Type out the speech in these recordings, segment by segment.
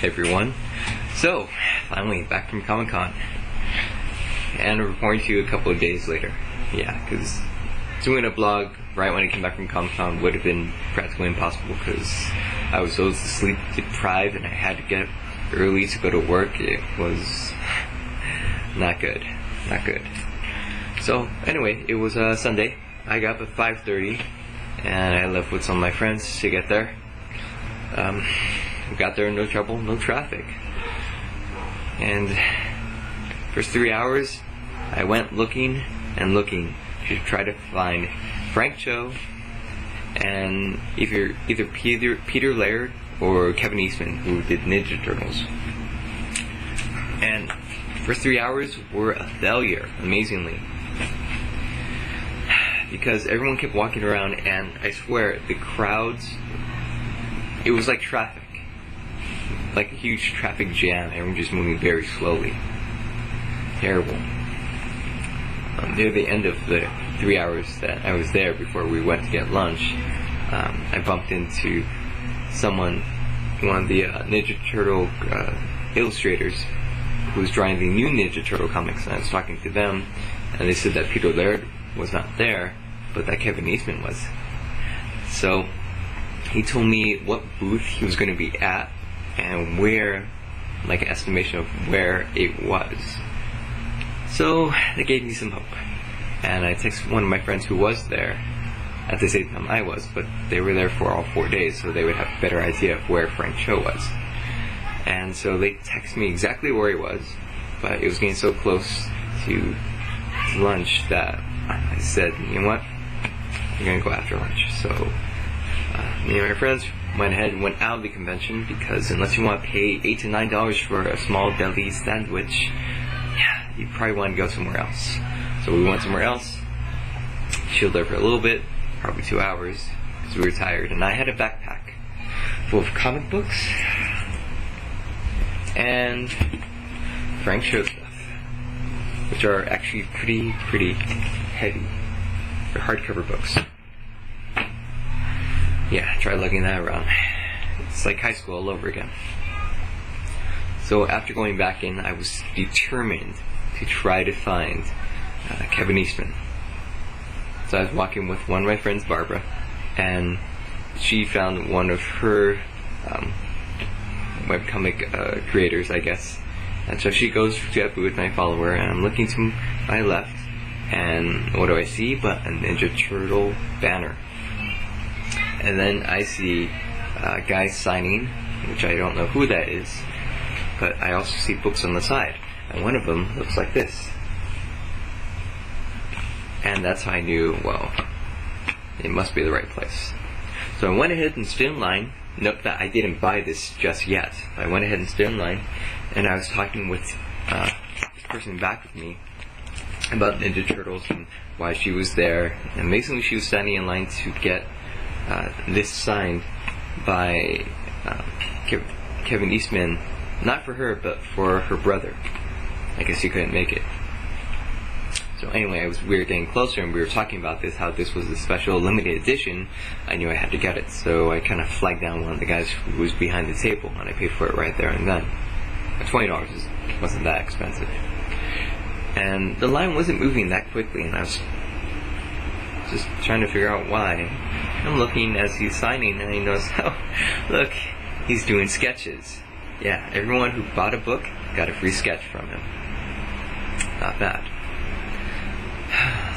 everyone. So, finally back from Comic-Con. And I'm reporting to you a couple of days later. Yeah, because doing a blog right when I came back from Comic-Con would have been practically impossible because I was so sleep deprived and I had to get up early to go to work. It was not good. Not good. So, anyway, it was Sunday. I got up at 5:30 and I left with some of my friends to get there. We got there, no trouble, no traffic. And first 3 hours, I went looking and looking to try to find Frank Cho and either Peter Laird or Kevin Eastman, who did Ninja Turtles. And first 3 hours were a failure, amazingly. Because everyone kept walking around, and I swear, the crowds, it was like traffic. Like a huge traffic jam, everyone just moving very slowly. Terrible. Near the end of the 3 hours that I was there before we went to get lunch, I bumped into one of the Ninja Turtle illustrators who was drawing the new Ninja Turtle comics, and I was talking to them, and they said that Peter Laird was not there, but that Kevin Eastman was. So he told me what booth he was going to be at and where, like an estimation of where it was. So they gave me some hope, and I texted one of my friends who was there at the same time I was, but they were there for all 4 days, so they would have a better idea of where Frank Cho was. And so they texted me exactly where he was, but it was getting so close to lunch that I said, you know what, we're going to go after lunch. So me and my friends went ahead and went out of the convention, because unless you want to pay $8 to $9 for a small deli sandwich, yeah, you probably want to go somewhere else. So we went somewhere else, chilled there for a little bit, probably 2 hours, because we were tired, and I had a backpack full of comic books and Frank Cho stuff, which are actually pretty heavy. They're hardcover books. Yeah, try lugging that around. It's like high school all over again. So after going back in, I was determined to try to find Kevin Eastman. So I was walking with one of my friends, Barbara, and she found one of her webcomic creators, I guess. And so she goes to that booth, and I follow her, and I'm looking to my left, and what do I see but a Ninja Turtle banner. And then I see a guy signing, which I don't know who that is, but I also see books on the side, and one of them looks like this. And that's how I knew, well, it must be the right place. So I went ahead and stood in line. Note that I didn't buy this just yet. I went ahead and stood in line, and I was talking with this person back with me about Ninja Turtles and why she was there. And basically she was standing in line to get this signed by Kevin Eastman, not for her, but for her brother. I guess he couldn't make it. So anyway, we were getting closer, and we were talking about this, how this was a special limited edition. I knew I had to get it, so I kind of flagged down one of the guys who was behind the table, and I paid for it right there and then. $20 wasn't that expensive. And the line wasn't moving that quickly, and I was just trying to figure out why. I'm looking as he's signing, and I notice, oh, look, he's doing sketches. Yeah, everyone who bought a book got a free sketch from him. Not bad.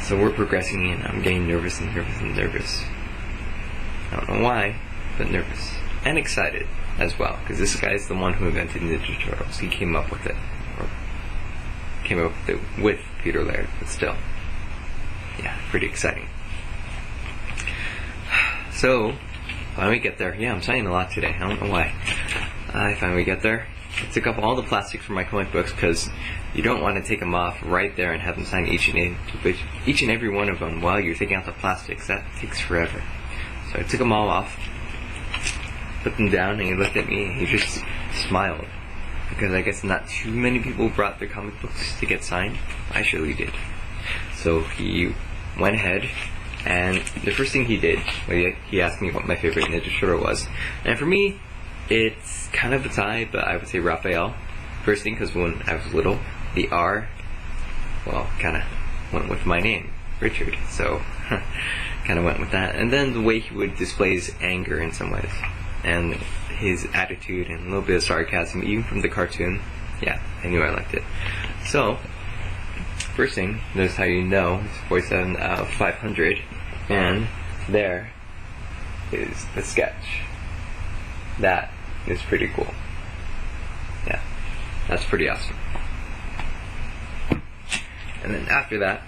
So we're progressing, and I'm getting nervous. I don't know why, but nervous. And excited as well, because this guy's the one who invented Ninja Turtles. He came up with it. Or came up with it with Peter Laird, but still. Yeah, pretty exciting. So, finally get there. Yeah, I'm signing a lot today. I don't know why. I finally get there. I took up all the plastic from my comic books, because you don't want to take them off right there and have them sign each and every one of them while you're taking out the plastics. That takes forever. So I took them all off, put them down, and he looked at me and he just smiled, because I guess not too many people brought their comic books to get signed. I surely did. So he went ahead, and the first thing he did, he asked me what my favorite Ninja Turtle was. And for me, It's kind of a tie, but I would say Raphael. First thing, because when I was little, the R, well, kind of went with my name, Richard. So, kind of went with that. And then the way he would display his anger in some ways, and his attitude, and a little bit of sarcasm, even from the cartoon. Yeah, I knew I liked it. So, first thing, notice how you know it's 47 out of 500, and there is the sketch. That is pretty cool. Yeah, that's pretty awesome. And then after that,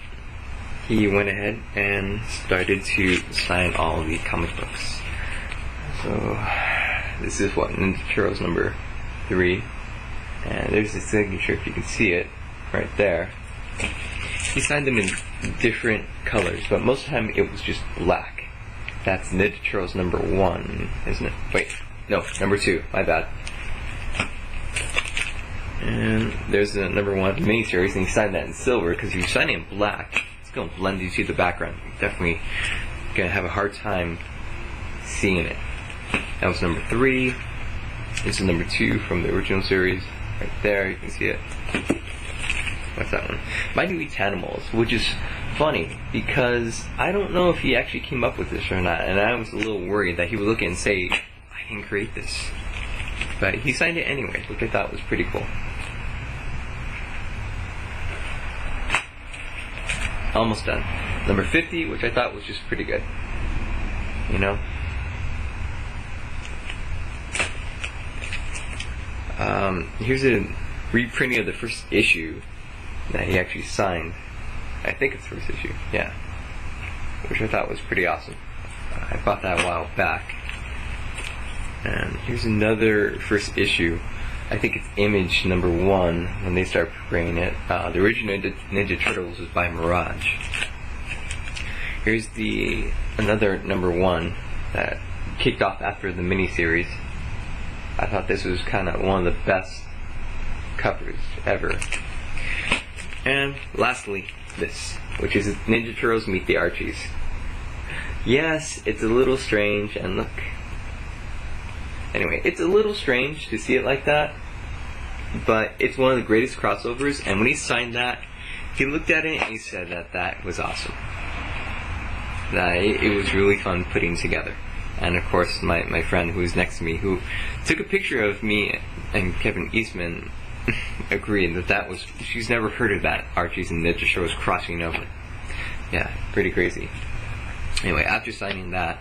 he went ahead and started to sign all the comic books. So, this is what, Ninja Turtles number 3. And there's the signature, if you can see it, right there. He signed them in different colors, but most of the time it was just black. That's Ninja Turtles number 1, isn't it? Wait, no, number 2, my bad. And there's the number 1 miniseries, and he signed that in silver, because if you sign it in black, it's going to blend into the background. You're definitely going to have a hard time seeing it. That was number 3. This is number 2 from the original series. Right there, you can see it. What's that one? Mighty Eatanimals, which is funny because I don't know if he actually came up with this or not, and I was a little worried that he would look at it and say, I didn't create this. But he signed it anyway, which I thought was pretty cool. Almost done. Number 50, which I thought was just pretty good. You know? Here's a reprinting of the first issue that he actually signed. I think it's the first issue, yeah. Which I thought was pretty awesome. I bought that a while back. And here's another first issue. I think it's Image number 1 when they start bringing it. The original Ninja Turtles was by Mirage. Here's another number 1 that kicked off after the miniseries. I thought this was kind of one of the best covers ever. And lastly, this, which is Ninja Turtles Meet the Archies. Yes, it's a little strange, and look. Anyway, it's a little strange to see it like that, but it's one of the greatest crossovers, and when he signed that, he looked at it and he said that that was awesome. That it was really fun putting together. And of course, my friend who was next to me, who took a picture of me and Kevin Eastman, agreed that was, she's never heard of that, Archie's and Ninja Turtles crossing over. Yeah, pretty crazy. Anyway, after signing that,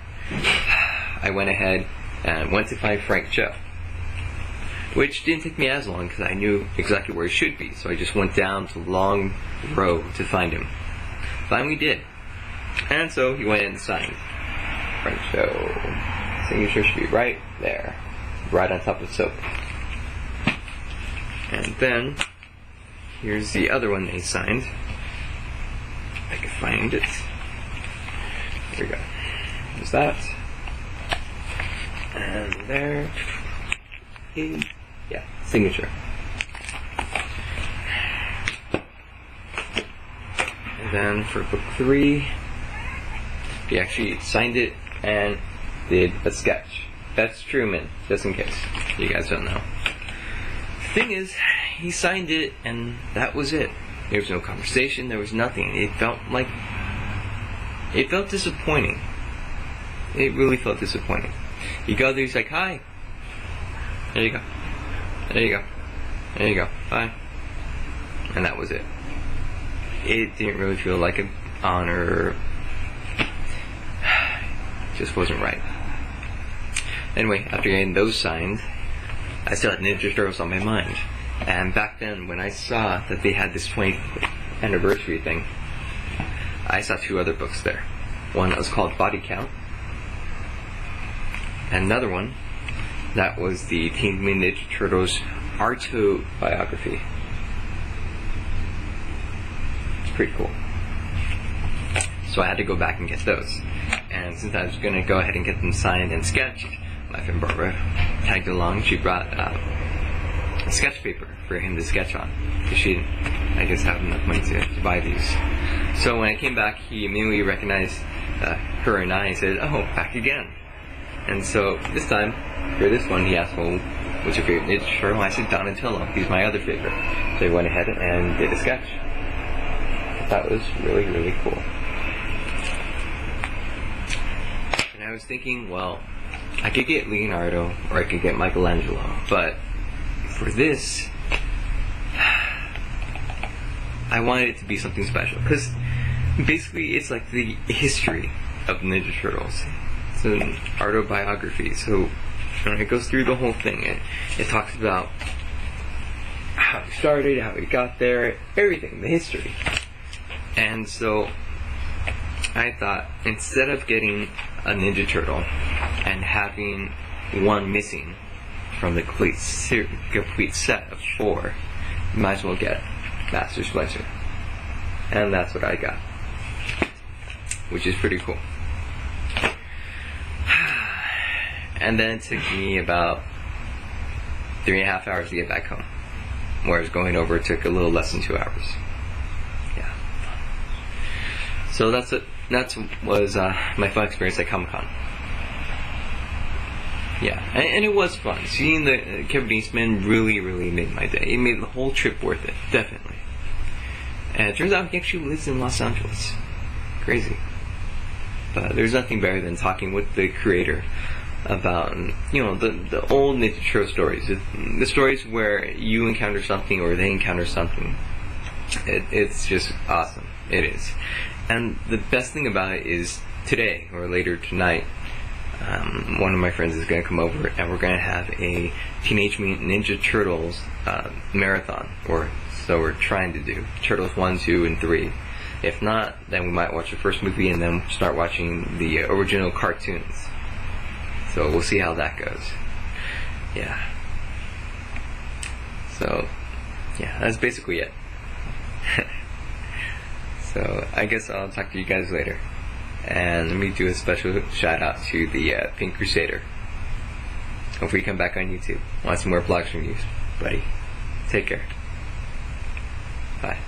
I went ahead and went to find Frank Cho, which didn't take me as long because I knew exactly where he should be, so I just went down to long row to find him. Finally did. And so he went in and signed. Frank Cho. Signature should be right there, right on top of soap. And then here's the other one they signed. If I can find it. Here we go. There's that. And there is, yeah, signature. And then for book 3, he actually signed it and did a sketch. That's Truman, just in case you guys don't know. Thing is, he signed it and that was it. There was no conversation, there was nothing. It felt disappointing. It really felt disappointing. You go there, he's like, hi. There you go. There you go. There you go. Bye. And that was it. It didn't really feel like an honor. Just wasn't right. Anyway, after getting those signed, I still had Ninja Turtles on my mind. And back then, when I saw that they had this 20th anniversary thing, I saw 2 other books there. One that was called Body Count, and another one that was the Teenage Mutant Ninja Turtles autobiography. It's pretty cool. So I had to go back and get those. And since I was going to go ahead and get them signed and sketched, my friend Barbara tagged along. She brought a sketch paper for him to sketch on, because she didn't, I guess, have enough money to buy these. So when I came back, he immediately recognized her and I and said, oh, back again. And so this time, for this one, he asked, well, what's your favorite Ninja Turtle? I said Donatello. He's my other favorite. So he went ahead and did a sketch. That was really, really cool. And I was thinking, well, I could get Leonardo or I could get Michelangelo, but for this, I wanted it to be something special because basically it's like the history of the Ninja Turtles. It's an autobiography, so it goes through the whole thing. It talks about how he started, how he got there, everything, the history. And so I thought, instead of getting a Ninja Turtle and having one missing from the complete set of 4, you might as well get Master Splinter. And that's what I got, which is pretty cool. And then it took me about 3.5 hours to get back home. Whereas going over took a little less than 2 hours. Yeah. So that was my fun experience at Comic-Con. Yeah, and it was fun. Seeing the Kevin Eastman really, really made my day. It made the whole trip worth it, definitely. And it turns out he actually lives in Los Angeles. Crazy. But there's nothing better than talking with the creator about, the old Ninja Turtle stories. The stories where you encounter something or they encounter something. It's just awesome. It is. And the best thing about it is today, or later tonight, one of my friends is going to come over and we're going to have a Teenage Mutant Ninja Turtles marathon. So we're trying to do Turtles 1, 2, and 3. If not, then we might watch the first movie and then start watching the original cartoons. So we'll see how that goes. Yeah. So, yeah, that's basically it. So I guess I'll talk to you guys later. And let me do a special shout out to the Pink Crusader. Hopefully you come back on YouTube. Want some more vlogs from you, buddy. Take care. Bye.